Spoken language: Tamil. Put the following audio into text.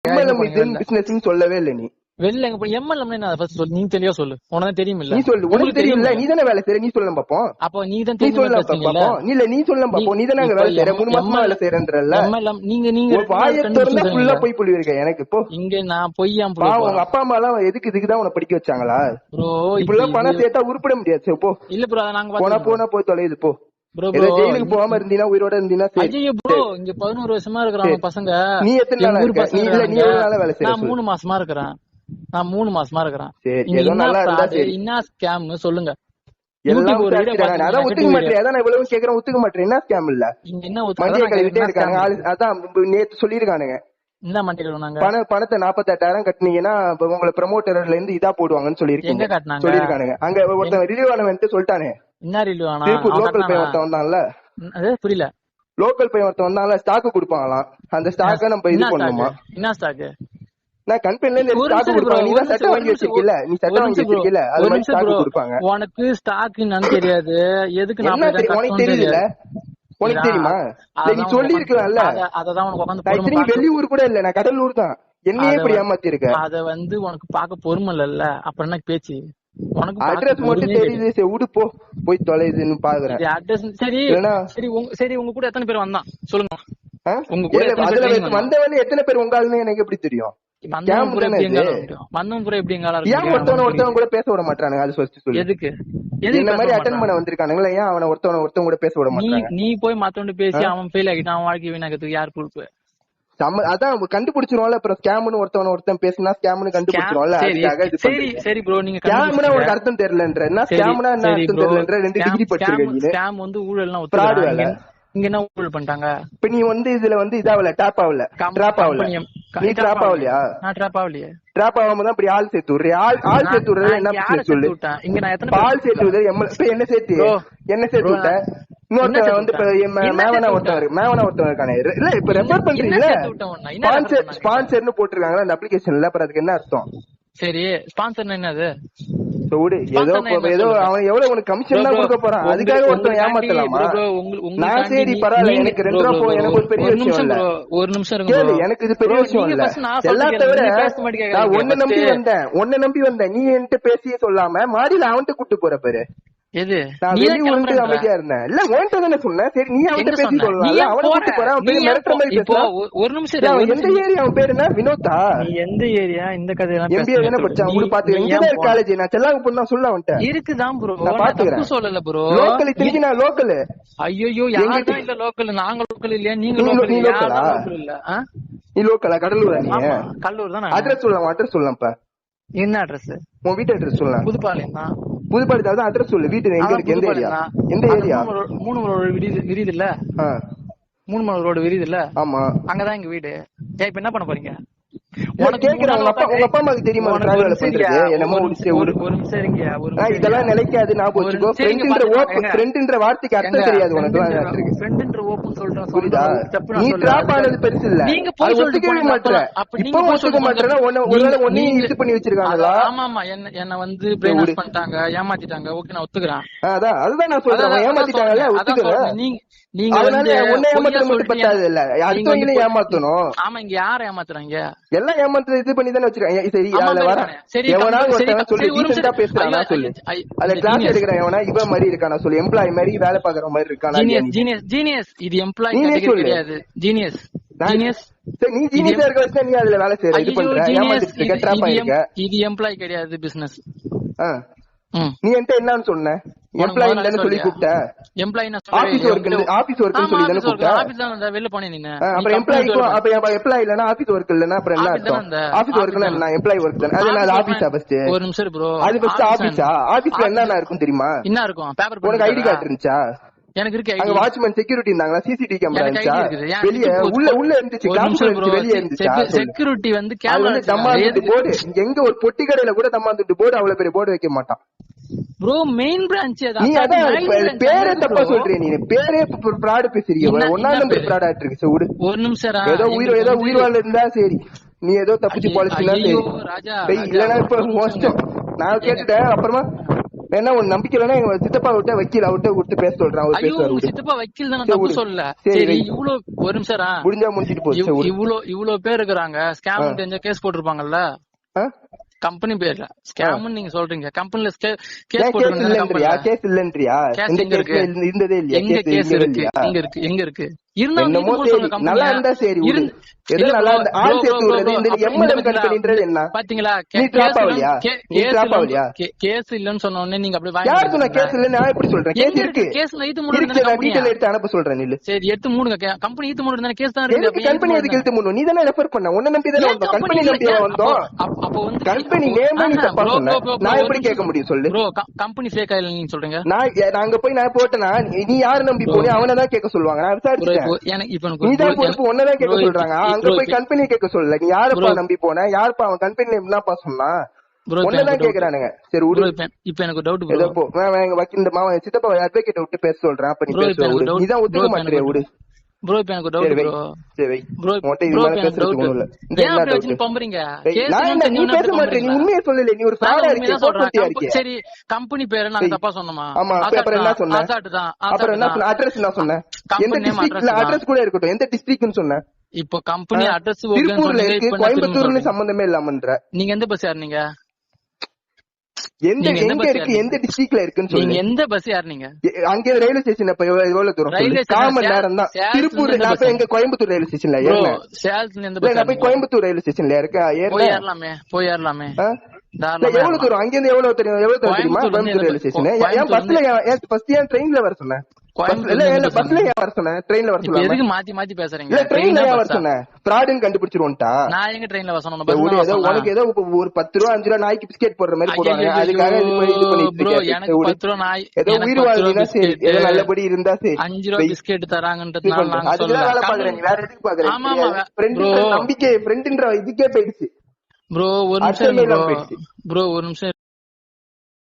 எம்எல்எம் பிசினஸ் சொல்லவே இல்ல நீ. வெளில எங்க போய் எம்எல்எம் ஃபர்ஸ்ட் சொல்லு, நீ தெளிவா சொல்லு. உனக்கு தெரியும் இல்ல, நீ சொல்லு. உனக்கு தெரியும்ல, நீ தானே வேலை செய்யற, நீ சொல்ல பாப்போம். அப்போ நீ தான் நீ சொல்ல பாப்போம். இல்ல நீ சொல்ல பாப்போம். நீ தானே அங்க வேலை செய்யற, 3 மாசமா வேலை செய்யறன்றல்ல. எம்எல்எம் நீங்க வாயை திறந்தா ஃபுல்லா போய் புள்ளிருக்க எனக்கு. இப்போ இங்க நான் பொய்யா உங்க அப்பா அம்மா எல்லாம் இதுக்குதான் உன்னை படிக்க வச்சாங்களா ப்ரோ? இப்பெல்லாம் பணம் சேர்த்தா உருப்பிட முடியாது. போ இல்ல ப்ரோ, நாங்க போனா போய் தொலையுது போ. ஜெயிலுக்கு போகாம இருந்தீங்கன்னா, உயிரோட இருந்தீங்கன்னா ப்ரோ. இங்க 11 வருஷமா இருக்கிறாங்க பசங்க. நீ எத்தனை நாள் இருக்க? நீ எவ்வளவு நாளா வேலை செய்யற? நான் 3 மாசமா இருக்கிறேன். என்ன ஸ்கேம் சொல்லுங்க. ஒத்துக்க மாட்டேன். அதான் இவ்வளவு கேக்குறேன், ஒத்துக்க மாட்டேன். என்ன ஸ்கேம் இல்ல, மண்டியை கழுவிட்டே இருக்காங்க. அதான் நேத்து சொல்லிருக்கானுங்க, பணத்தை 48,000 கட்டினீங்கன்னா உங்களை ப்ரமோட்டர்ல இருந்து இதா போடுவாங்கன்னு சொல்லிருக்கானுங்க. அங்க ஒருத்தன் ரிலீவ் ஆனவன்ட்டு சொல்லிட்டானே. என்ன ரிலீவ் ஆனா? லோக்கல் பையன் ஒருத்தன் வந்தான்ல, புரியல. லோக்கல் பையன் ஒருத்தன் வந்தான்ல, ஸ்டாக் கொடுப்பாங்களாம். அந்த ஸ்டாக்க நம்ம இது பண்ணுமா? என்ன ஸ்டாக்? நான் கம்பெனில இருந்து ஸ்டாக் கொடுப்பாங்க. நீ தான் சட்டை வாங்கி வச்சிருக்கீல, நீ சட்டை வாங்கி வச்சிருக்கீல, அது மாதிரி ஸ்டாக் கொடுப்பாங்க. உனக்கு ஸ்டாக் என்னன்னு தெரியாது. எதுக்கு உனக்கு தெரியல? உனக்கு தெரியுமா? நீ சொல்லி இருக்கலாம்ல. அததான் உனக்கு உட்காந்து வெளியூர் கூட இல்ல, நான் கடலூர் தான். என்னையே இப்படி ஏமாத்தி இருக்க. அத உனக்கு பாக்க பொறுமை இல்ல, அப்புறம் என்ன பேச்சு? உனக்கு அட்ரஸ் மட்டும் தெரியுது. சரி விடு, போய் தொலைதுன்னு பாக்குறேன். அட்ரஸ் சரி சரி. உங்க கூட எத்தனை பேர் வந்தான் சொல்லுங்க. உங்க கூட வந்தவங்க எத்தனை பேர் உங்க ஆளுன்னு எனக்கு எப்படி தெரியும்? ஒருத்தவங்க கூட பேச விட மாட்டானுங்க. அது சொல்லு. எதுக்கு இந்த மாதிரி அட்டெண்ட் பண்ண வந்திருக்கானுங்களா? ஏன் அவனை ஒருத்தவங்க கூட பேச விட மாட்டாங்க? நீ போய் மத்தவங்க பேசி அவன் ஃபெயில் ஆகிட்டான், அவன் வாழ்க்கை வீணாக்கிறதுக்கு யார் பொறுப்பு? அதான் கண்டுபிடிச்சிருவான்ல. அப்புறம் ஸ்கேம்னு ஒருத்தன் பேசினா ஸ்கேம்னு கண்டுபிடிச்சிருவான்ல. சரி சரி ப்ரோ, நீங்க ஸ்கேம்னா ஒரு அர்த்தம் தெரியலன்ற, என்ன ஸ்கேம்னா என்ன அர்த்தம் தெரியலன்ற 2 டிகிரி படிச்சிருக்கீங்க. ஸ்கேம் ஊழல்னா ஃப்ராட் வேலை. இங்க என்ன ஊழல் பண்ணிட்டாங்க? இப்ப நீ இதுல இதாவல, டாப் ஆகல, டிராப் ஆகல. நீ டிராப் ஆகலையா? நான் டிராப் ஆகலையே. டிராப் ஆகாம தான் இப்படி ஆள் சேர்த்து விடுற. ஆள் சேர்த்து விடுறது என்ன சொல்லு? இங்க நான் எத்தனை ஆள் சேர்த்து விடுறது? என்ன சேர்த்து விட்ட? இன்னொருத்தன் மேவனா ஒருத்தன் இருக்கானே. இல்ல இப்ப ரெஃபர் பண்றீங்களா? ஸ்பான்சர்னு போட்டிருக்காங்களா அந்த அப்ளிகேஷன்ல. அப்புறம் அதுக்கு என்ன அர்த்தம்? சரி, ஸ்பான்சர் என்னது? ஏதோ அவன் எவ்வளவு உனக்கு கமிஷன் தான் கொடுக்க போறான், அதுக்காக ஒருத்தன் ஏமாத்தலாமா? நான் சரி பரவாயில்ல, எனக்கு 2 ரூபா போ, எனக்கு ஒரு பெரிய விஷயம் இல்ல. ஒரு நிமிஷம் எனக்கு இது பெரிய விஷயம் இல்ல. எல்லாத்த விட நான் உன்னை நம்பி வந்தேன். நீ என்கிட்ட பேசியே சொல்லாம மாடியில அவன்கிட்ட கூட்டு போற பாரு. எது? நான் வெளியூர்ந்து அமைதியா இருந்தேன். இல்ல உன்கிட்ட தானே சொன்னேன். சரி நீ அவன்கிட்ட பேசி சொல்லலாம். அவனை கூட்டு போற, அவன் பேரு மிரட்டுற மாதிரி பேசுறான். ஒரு நிமிஷம், எந்த ஏரியா அவன் பேரு? என்ன வினோதா? எந்த ஏரியா? இந்த கதையெல்லாம் எம்பிஏ தானே படிச்சான். கூட பாத்துக்கிறேன். இங்க காலேஜ் நான் செல்லாங்க சொன்னா அவன்கிட்ட இருக்குதான் ப்ரோ. நான் பாத்துக்கிறேன். சொல்லல ப்ரோ. லோக்கல் இத்தனைக்கு நான் லோக்கல். ஐயோ யாரும் இல்ல லோக்கல். நாங்க லோக்கல் இல்லையா? நீங்க லோக்கல் இல்ல. நீ லோக்கலா? கடலூரா? நீ கடலூர் தானே. அட்ரஸ் சொல்லலாம். அட்ரஸ் சொல்லலாம்ப்பா. என்ன அட்ரஸ்? உன் வீட்டு அட்ரஸ் சொல்லலாம். புதுப்பாளையம் தான். புதுப்பாளையத்தான் அட்ரஸ் சொல்லு. வீட்டு எங்க இருக்கு? எந்த ஏரியா? எந்த ஏரியா? 3 மலை விரியுது இல்ல? 3 மலை ரோடு விரியுது இல்ல? ஆமா, அங்கதான் எங்க வீடு. இப்ப என்ன பண்ண போறீங்க? இதெல்லாம் நிலைக்காது. நான் போச்சுக்கோ. ஃப்ரெண்ட்ன்ற வார்த்தைக்கு அர்த்தம் தெரியாது உனக்கு. புரியுதா? நீ டிராப் ஆனது பெருசு இல்ல, ஒத்துக்கவே மாட்டேன். இப்ப ஒத்துக்க மாட்டேன்னா ஒன்னு இது பண்ணி வச்சிருக்காங்களா? ஆமா, என்ன பண்ணிட்டாங்க, ஏமாத்திட்டாங்க. ஓகே, நான் ஒத்துக்கிறேன். அதான் அதுதான் நான் சொல்றேன். ஏமாத்திட்டாங்கல்ல, ஒத்துக்கிறேன். அதனால உன்னை ஏமாத்துறது மட்டும் பத்தாது இல்ல, அடுத்தவங்களையும் ஏமாத்தணும். ஆமா, இங்க யார ஏமாத்துறாங்க? எல்லாம் ஏமாத்துறது இது பண்ணி தானே வச்சிருக்காங்க. சரி, அதுல வர எவனா ஒருத்தன் சொல்லி டீசென்ட்டா பேசுறானா சொல்லு. அத கிளாஸ் எடுக்கிறேன் எவனா இவன் மாதிரி இருக்கானா சொல்லு. எம்ப்ளாயி மாதிரி வேலை பாக்குற மாதிரி இருக்கானா? ஜீனியஸ். இது எம்ப்ளாயி கேட்டகரி கிடையாது. ஜீனியஸ். சரி, நீ ஜீனியஸா இருக்க வச்சா நீ அதுல வேலை செய்யற, இது பண்ற, ஏமாத்திட்டு இருக்க, ட்ராப் ஆயிருக்க. இது எம்ப்ளாயி கிடையாது, பிசினஸ். நீ என்கிட்ட என்னன்னு சொன்ன? எம்ப்ளாயி இல்லன்னு சொல்லி கூப்பிட்ட. எம்ப்ளாயி ஆபீஸ் ஒர்க் சொல்லி தானே கூப்பிட்ட. ஆபீஸ் தான் வெளிய போனே நீ. அப்புறம் எம்ப்ளாயி இல்லனா ஆபீஸ் ஒர்க் இல்லனா அப்புறம் என்ன அர்த்தம்? ஆபீஸ் ஒர்க்னா என்ன? எம்ப்ளாயி ஒர்க் தானே. அது என்ன ஆபீஸா? ஃபர்ஸ்ட் ஒரு நிமிஷம் ப்ரோ, அது ஃபர்ஸ்ட் ஆபீஸா? ஆபீஸ்ல என்னென்ன இருக்கும் தெரியுமா? என்ன இருக்கும்? பேப்பர். உனக்கு ஐடி கார்டு இருந்துச்சா? எனக்கு இருக்கு. அங்க வாட்ச்மேன் செக்யூரிட்டி இருந்தாங்களா? சிசிடிவி கேமரா இருந்துச்சா? வெளிய உள்ள இருந்துச்சு. கிளாஸ்ல இருந்து வெளிய இருந்துச்சா? செக்யூரிட்டி கேமரா தம்மாந்துட்டு போர்டு. எங்க ஒரு பொட்டி கடையில கூட தம்மாந்துட்டு போர்டு, அவ்வளவு பெரிய போர்டு வைக்க மாட்டான் ப்ரோ. மெயின் பிரான்ச் நீ அதான் பேரே தப்பா சொல்றீ. நீ பேரே ஃப்ராட் பேசுறீங்க. ஒன்னா நம்பர் ஃப்ராட் ஆயிட்டு இருக்கு. ஒரு நிமிஷம், ஏதோ உயிர் வாழ இருந்தா சரி, நீ ஏதோ தப்பிச்சு பாலிச்சுனா சரி. இல்லன்னா இப்ப மோஸ்டம் நான் கேட்டுட்டேன். அப்புறமா வேணா உன் நம்பிக்கை இல்லைன்னா எங்க சித்தப்பா விட்ட வக்கீல் அவர்கிட்ட கொடுத்து பேச சொல்றேன், அவர் ஐயோ பேசுவாரு. உங்க சித்தப்பா வக்கீல் தானே, தப்பு சொல்லல. சரி இவ்வளவு ஒரு நிமிஷம் முடிஞ்சா முடிஞ்சிட்டு போச்சு. இவ்வளவு பேர் இருக்கிறாங்க, ஸ்கேம் தெரிஞ்ச கேஸ் போட்டிருப்பாங்கல்ல கம்பெனி பேர்ல. ஸ்கேம் நீங்க சொல்றீங்க, கம்பெனில கேஸ் போட்டிருக்காங்க. கேஸ் இல்லன்றியா? இருந்ததே இல்லையா? எங்க கேஸ் இருக்கு? எங்க இருக்கு? என்னமோ நல்லா இருந்தா சரி, ஏதோ நல்லா இருந்தா ஆள் சேர்த்து விடுறது. இந்த எம்எல்எம் கம்பெனின்றது என்ன? பாத்தீங்களா? நீ டிராப் ஆவலையா? நீ டிராப் ஆவலையா? கேஸ் இல்லன்னு சொன்ன உடனே நீங்க அப்படியே யார் சொன்னா கேஸ் இல்லன்னு? நான் எப்படி சொல்றேன்? கேஸ் இருக்கு. கேஸ்ல ஈத்து இருக்கு, நான் டீடைல் எடுத்து அனுப்ப சொல்றேன். நீ சரி எடுத்து மூடுங்க. கம்பெனி ஈத்து மூடுறது தானே, கேஸ் தான் இருக்கு. கம்பெனி எதுக்கு இழுத்து மூடணும்? நீ தானே ரெஃபர் பண்ண, உன்ன நம்பி தானே வந்தோம். கம்பெனி நம்பி வந்தோம். அப்ப வந்து கம்பெனி நேமே நீ தப்பா சொன்ன, நான் எப்படி கேட்க முடியும் சொல்லு? ப்ரோ கம்பெனி ஃபேக் ஆயில நீங்க சொல்றீங்க. நான் அங்க போய் நான் போட்டேனா, நீ யாரு நம்பி போனே அவனை தான் கேட்க சொல்லுவாங்க. நான் விசாரிச்சேன், நீ தான் பொறுப்பு, ஒன்னதான் கேட்க சொல்றாங்க. அங்க போய் கம்பெனி கேட்க சொல்லல. நீ யாருப்பா நம்பி போன, யாருப்பா அவன் கம்பெனி என்னப்பா சொன்னா, ஒன்னதான் கேக்குறானுங்க. சரி விடு. இப்ப எனக்கு டவுட் இந்த மாவன் சித்தப்பா அட்வொகேட் விட்டு பேச சொல்றேன். அப்ப நீ பேசுவ, நீதான் ஒத்துக்க மாட்டேறியா? விடு ப்ரோ. இப்ப எனக்கு டவுட் ப்ரோ. சரி ப்ரோ, இது மேல பேசுறதுக்கு ஒண்ணும் இல்ல. ஏன் அப்படி வச்சு பம்பறீங்க? நீ பேச மாட்டே, நீ உண்மையை சொல்லல. நீ ஒரு ஃப்ராடா இருக்க. சரி கம்பெனி பேரை நாங்க தப்பா சொன்னோமா? ஆமா, அப்புறம் என்ன சொன்ன? அப்புறம் என்ன சொன்ன? அட்ரஸ் என்ன சொன்ன? எந்த டிஸ்ட்ரிக்ட்ல அட்ரஸ் கூட இருக்கட்டும், எந்த டிஸ்ட்ரிக்ட்னு சொன்ன? இப்போ கம்பெனி அட்ரஸ் திருப்பூர்ல இருக்கு, கோயம்புத்தூர்னு சம்பந்தமே இல்லாம. நீங்க எந்த பஸ் ஏறினீங்க? எங்க இருக்கு, எந்த டிஸ்ட்ரிக்ட்ல இருக்குன்னு சொல்லு. நீங்க எந்த பஸ் ஏறினீங்க? அங்க ரயில்வே ஸ்டேஷன் இப்ப எவ்வளவு தூரம்? 1/4 மணி நேரம் தான். திருப்பூர் நான் போய் எங்க கோயம்புத்தூர் ரயில்வே ஸ்டேஷன்ல ஏறினேன். நான் போய் கோயம்புத்தூர் ரயில்வே ஸ்டேஷன்ல இருக்கேன். போய் ஏறலாமே. எவ்வளவு தூரம்? அங்க இருந்து எவ்வளவு தூரம் தெரியுமா? Coimbatore railway station. ஏன் பஸ்ல, ஃபர்ஸ்ட் ஏன் ட்ரெயின்ல வர சொன்னேன்? பஸ்ல ஏன் வர சொன்னேன்? ட்ரெயின்ல வர சொன்னேன். எதுக்கு மாத்தி மாத்தி பேசுறீங்க? இல்ல ட்ரெயின்ல ஏன் வர சொன்னேன்? ஃப்ராடுன்னு கண்டுபிடிச்சிருவோம்டா. நான் எங்க ட்ரெயின்ல வர சொன்னேன்? உனக்கு ஏதோ ஒரு 10 ரூபா 5 ரூபா நாய்க்கு பிஸ்கெட் போடுற மாதிரி போடுவாங்க. அதுக்காக இது பண்ணிட்டு எனக்கு 10 ரூபா நாய் ஏதோ உயிர் வாழ்ந்தா சரி, ஏதோ நல்லபடி இருந்தா சரி. 5 ரூபா பிஸ்கெட் தராங்கன்றதுனால நாங்க அதுல வேலை பாக்குறீங்க, வேற எதுக்கு பாக்குறீங்க? நம்பிக்கை ஃப்ரெண்ட்ன்ற இதுக்கே போயிடுச்சு ப்ரோ. ஒரு நிமிஷம் ப்ரோ, ஒரு நிமிஷம்